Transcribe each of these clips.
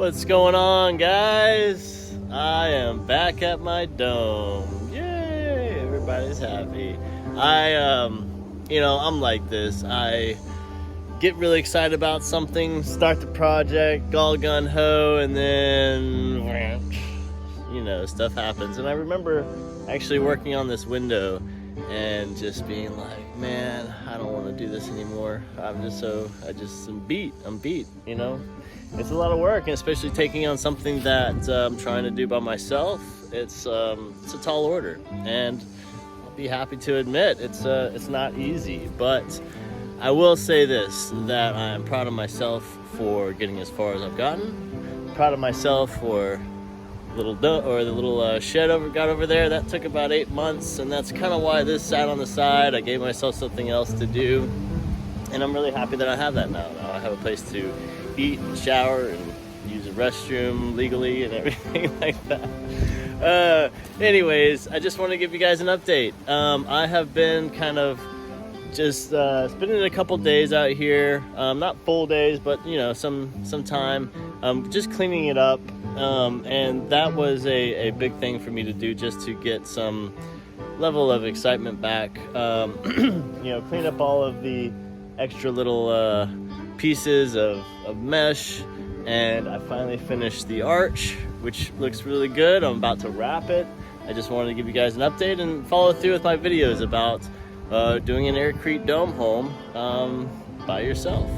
What's going on, guys? I am back at my dome. Yay! Everybody's happy. I'm like this. I get really excited about something, start the project, all gun ho, and then, stuff happens. And I remember actually working on this window and just being like, man, I don't want to do this anymore. I'm beat. It's a lot of work, and especially taking on something that I'm trying to do by myself. It's a tall order, and I'll be happy to admit it's not easy. But I will say this, that I'm proud of myself for getting as far as I've gotten. Proud of myself for the little shed got over there. That took about 8 months, and that's kind of why this sat on the side. I gave myself something else to do, and I'm really happy that I have that now. Now I have a place to eat and shower and use a restroom legally and everything like that. Anyways, I just want to give you guys an update. I have been kind of just spending a couple days out here, not full days, but some time, just cleaning it up, and that was a big thing for me to do, just to get some level of excitement back. Clean up all of the extra little pieces of mesh, and I finally finished the arch, which looks really good. I'm about to wrap it. I just wanted to give you guys an update and follow through with my videos about doing an Aircrete dome home by yourself,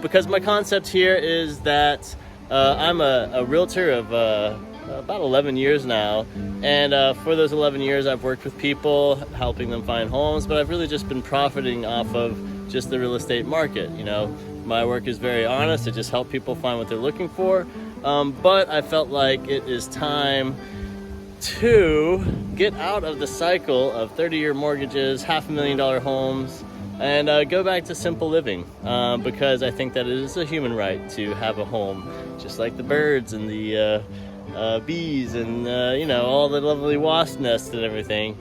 because my concept here is that I'm a realtor of about 11 years now, and for those 11 years I've worked with people, helping them find homes, but I've really just been profiting off of just the real estate market. My work is very honest. I just help people find what they're looking for, but I felt like it is time to get out of the cycle of 30-year mortgages, $500,000 homes, and go back to simple living, because I think that it is a human right to have a home, just like the birds and the bees and all the lovely wasp nests and everything.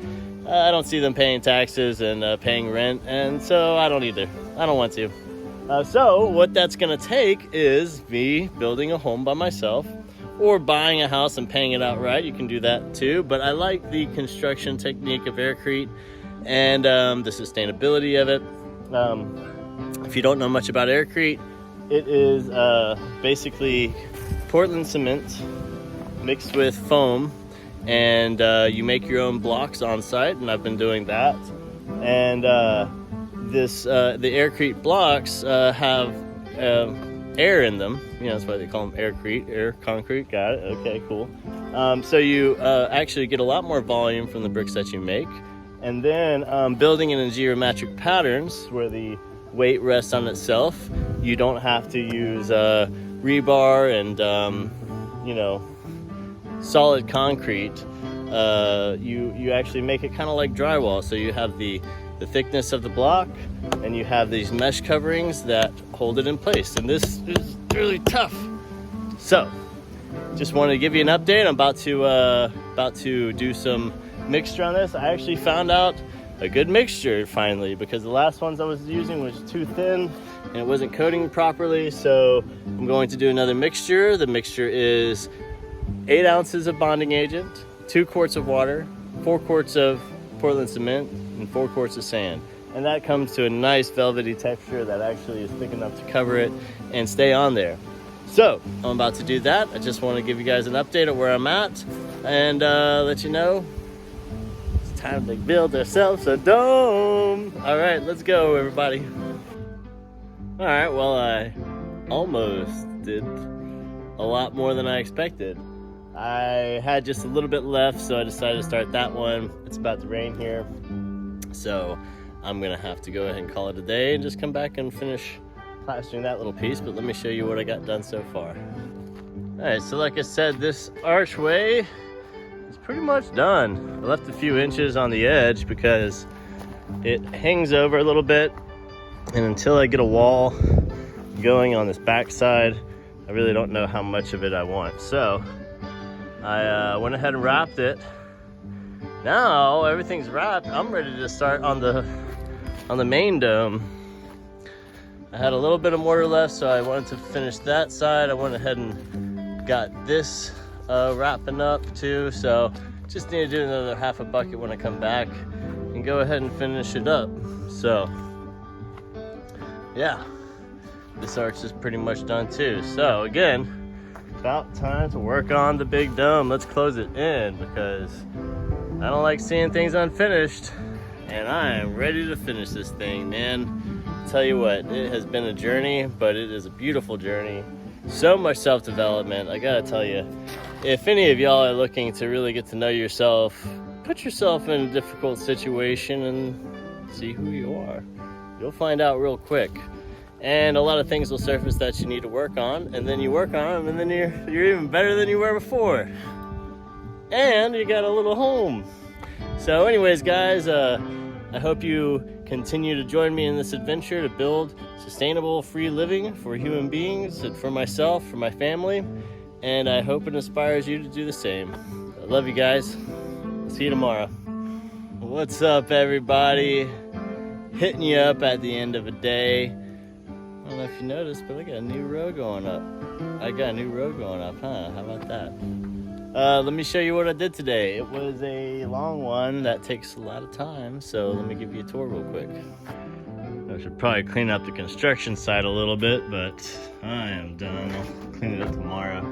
I don't see them paying taxes and paying rent, and so I don't either. I don't want to. So what that's gonna take is me building a home by myself, or buying a house and paying it outright. You can do that too, but I like the construction technique of Aircrete and the sustainability of it. If you don't know much about Aircrete, it is basically Portland cement mixed with foam, and you make your own blocks on site, and I've been doing that. And the Aircrete blocks have air in them. That's why they call them Aircrete, air concrete. Got it. Okay, cool. So you actually get a lot more volume from the bricks that you make. And then building it in geometric patterns where the weight rests on itself, you don't have to use rebar and solid concrete. You actually make it kind of like drywall. So you have the thickness of the block, and you have these mesh coverings that hold it in place. And this is really tough. So just wanted to give you an update. I'm about to do some mixture on this. I actually found out a good mixture finally, because the last ones I was using was too thin and it wasn't coating properly. So I'm going to do another mixture. The mixture is 8 ounces of bonding agent, 2 quarts of water, 4 quarts of Portland cement, and 4 quarts of sand. And that comes to a nice velvety texture that actually is thick enough to cover it and stay on there. So I'm about to do that. I just want to give you guys an update of where I'm at, and let you know it's time to build ourselves a dome. All right, let's go, everybody. All right, well, I almost did a lot more than I expected. I had just a little bit left, so I decided to start that one. It's about to rain here, so I'm gonna have to go ahead and call it a day and just come back and finish plastering that little piece. But let me show you what I got done so far. All right, so like I said, this archway is pretty much done. I left a few inches on the edge because it hangs over a little bit, and until I get a wall going on this back side, I really don't know how much of it I want. So I went ahead and wrapped it. Now everything's wrapped, I'm ready to start on the main dome. I had a little bit of mortar left, so I wanted to finish that side. I went ahead and got this wrapping up too, so just need to do another half a bucket when I come back and go ahead and finish it up. So yeah, this arch is pretty much done too. So again, about time to work on the big dome. Let's close it in because I don't like seeing things unfinished, and I am ready to finish this thing, man. Tell you what, it has been a journey, but it is a beautiful journey. So much self-development. I gotta tell you, if any of y'all are looking to really get to know yourself, put yourself in a difficult situation and see who you are. You'll find out real quick. And a lot of things will surface that you need to work on, and then you work on them, and then you're even better than you were before. And you got a little home. So anyways, guys, I hope you continue to join me in this adventure to build sustainable, free living for human beings and for myself, for my family. And I hope it inspires you to do the same. I love you guys. See you tomorrow. What's up, everybody? Hitting you up at the end of a day. I don't know if you noticed, but I got a new row going up. Huh? How about that? Let me show you what I did today. It was a long one that takes a lot of time, so let me give you a tour real quick. I should probably clean up the construction site a little bit, but I am done. I'll clean it up tomorrow.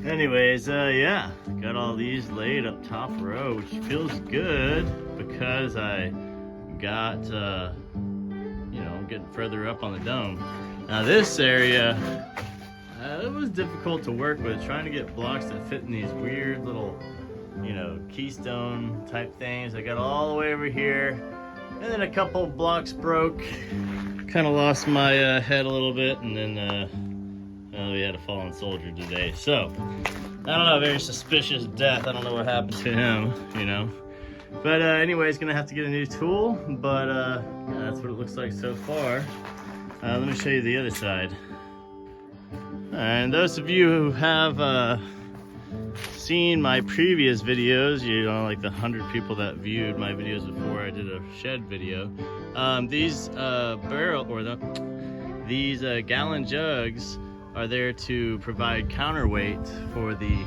Anyways, yeah, got all these laid up top row, which feels good because I got, getting further up on the dome. Now this area, it was difficult to work with, trying to get blocks that fit in these weird little, keystone type things. I got all the way over here, and then a couple blocks broke. Kind of lost my head a little bit, and then we had a fallen soldier today. So, I don't know, very suspicious death. I don't know what happened to him, But anyways, gonna have to get a new tool, but yeah, that's what it looks like so far. Let me show you the other side. And those of you who have seen my previous videos, like the 100 people that viewed my videos before I did a shed video, these gallon jugs are there to provide counterweight for the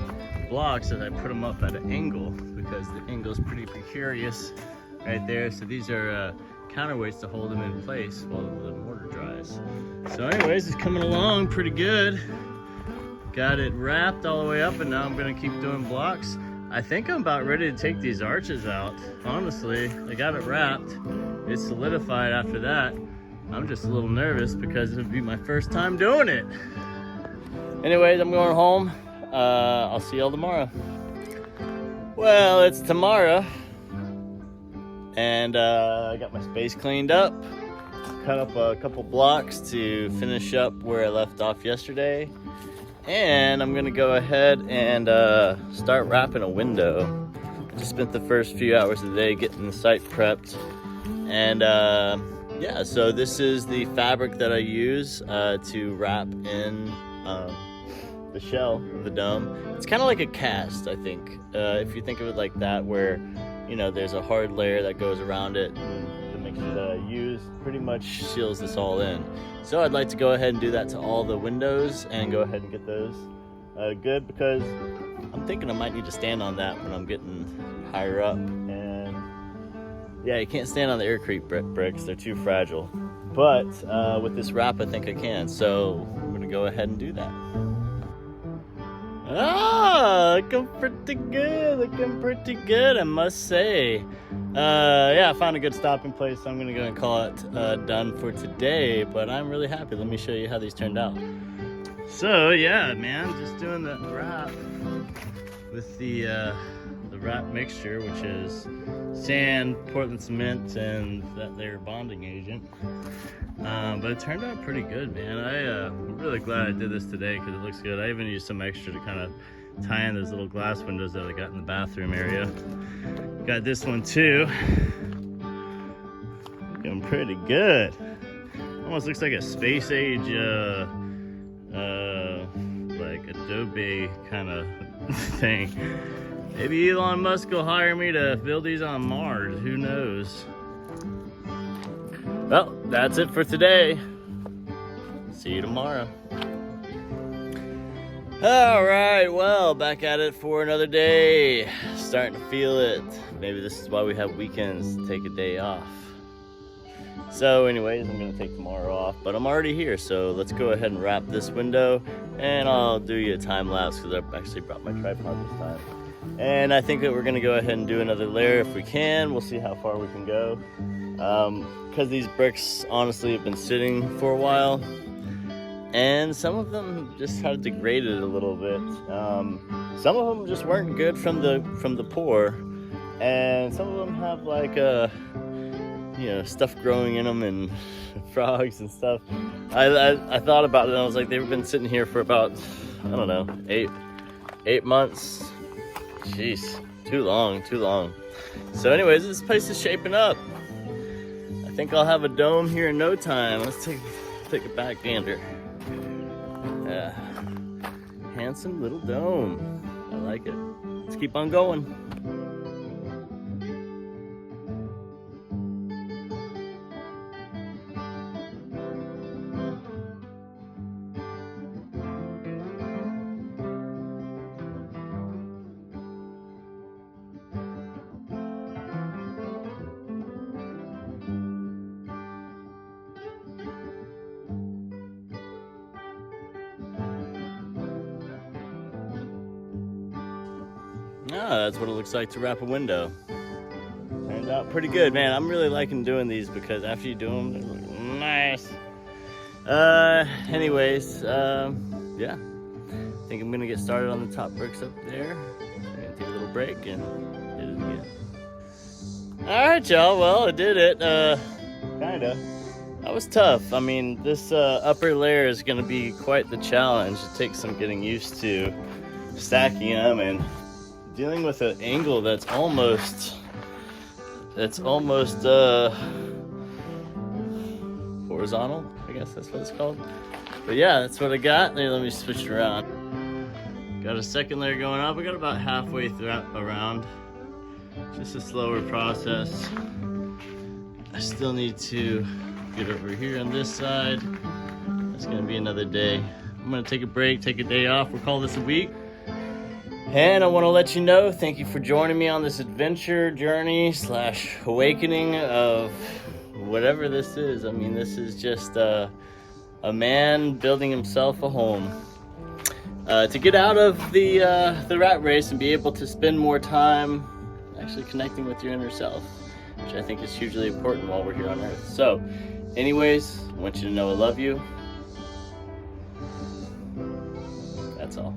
blocks as I put them up at an angle, because the angle is pretty precarious right there. So these are counterweights to hold them in place while the mortar dries. So anyways, it's coming along pretty good. Got it wrapped all the way up, and now I'm gonna keep doing blocks. I think I'm about ready to take these arches out. Honestly, I got it wrapped. It's solidified after that. I'm just a little nervous because it'll be my first time doing it. Anyways, I'm going home. I'll see y'all tomorrow. Well, it's tomorrow, and I got my space cleaned up, cut up a couple blocks to finish up where I left off yesterday, and I'm gonna go ahead and start wrapping a window. I just spent the first few hours of the day getting the site prepped, and yeah, so this is the fabric that I use to wrap in the shell of the dome. It's kind of like a cast, I think, if you think of it like that, where there's a hard layer that goes around it, and the mixture that I use pretty much seals this all in. So I'd like to go ahead and do that to all the windows and go ahead and get those good, because I'm thinking I might need to stand on that when I'm getting higher up. And yeah, you can't stand on the Aircrete bricks, they're too fragile, but with this wrap I think I can, so I'm gonna go ahead and do that. Looking pretty good, I must say. Yeah, I found a good stopping place, so I'm gonna go and call it done for today, but I'm really happy. Let me show you how these turned out. So yeah, man, just doing the wrap with the wrap mixture, which is sand, Portland cement, and that layer bonding agent. But it turned out pretty good, man. I'm really glad I did this today because it looks good. I even used some extra to kind of tie in those little glass windows that I got in the bathroom area. Got this one too. Looking pretty good. Almost looks like a space age, like Adobe kind of thing. Maybe Elon Musk will hire me to build these on Mars. Who knows? Well, that's it for today. See you tomorrow. All right, well, back at it for another day. Starting to feel it. Maybe this is why we have weekends to take a day off. So anyways, I'm gonna take tomorrow off, but I'm already here, so let's go ahead and wrap this window, and I'll do you a time lapse because I've actually brought my tripod this time. And I think that we're gonna go ahead and do another layer if we can. We'll see how far we can go. Because these bricks honestly have been sitting for a while, and some of them just have degraded a little bit. Some of them just weren't good from the pour, and some of them have like stuff growing in them and frogs and stuff. I thought about it and I was like, they've been sitting here for about, I don't know, eight months. Jeez, too long. So anyways, this place is shaping up. I think I'll have a dome here in no time. Let's take a back gander. Yeah, handsome little dome. I like it. Let's keep on going. Ah, that's what it looks like to wrap a window. Turned out pretty good, man. I'm really liking doing these because after you do them, they look nice. Anyways, yeah. I think I'm gonna get started on the top bricks up there. I'm gonna take a little break and hit it again. All right, y'all. Well, I did it. Kinda. That was tough. I mean, this upper layer is gonna be quite the challenge. It takes some getting used to stacking them and dealing with an angle that's almost horizontal, I guess that's what it's called. But yeah, that's what I got. Let me switch it around. Got a second layer going up. I got about halfway around. Just a slower process. I still need to get over here on this side. That's gonna be another day. I'm gonna take a break, take a day off. We'll call this a week. And I want to let you know, thank you for joining me on this adventure journey / awakening of whatever this is. I mean, this is just a man building himself a home. To get out of the rat race and be able to spend more time actually connecting with your inner self, which I think is hugely important while we're here on Earth. So, anyways, I want you to know I love you. That's all.